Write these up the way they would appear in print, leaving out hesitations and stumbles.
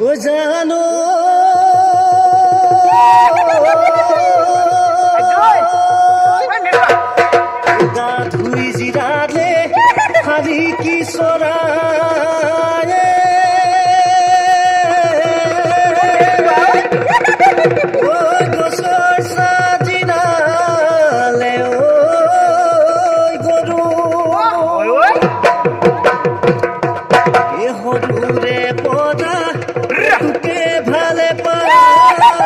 ও জানো গা ধুই জিৰালে হাৰি কি চৰায়ে ঐ গছৰ চাজিনালে ঐ গৰু এ সৰুৰে পদা তোকে ভালে পালো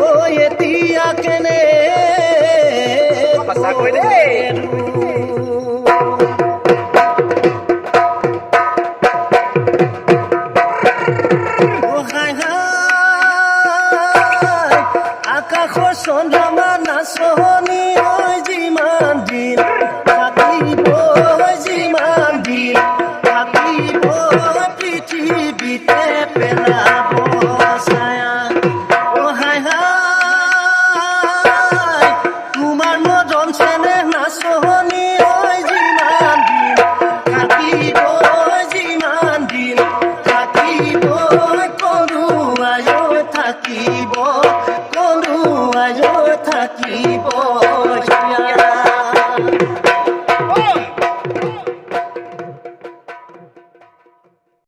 ঐ এতিয়া কেনে আকাশৰ চন্দ্ৰমা নাচনি ঐ যিমান দিন থাকিব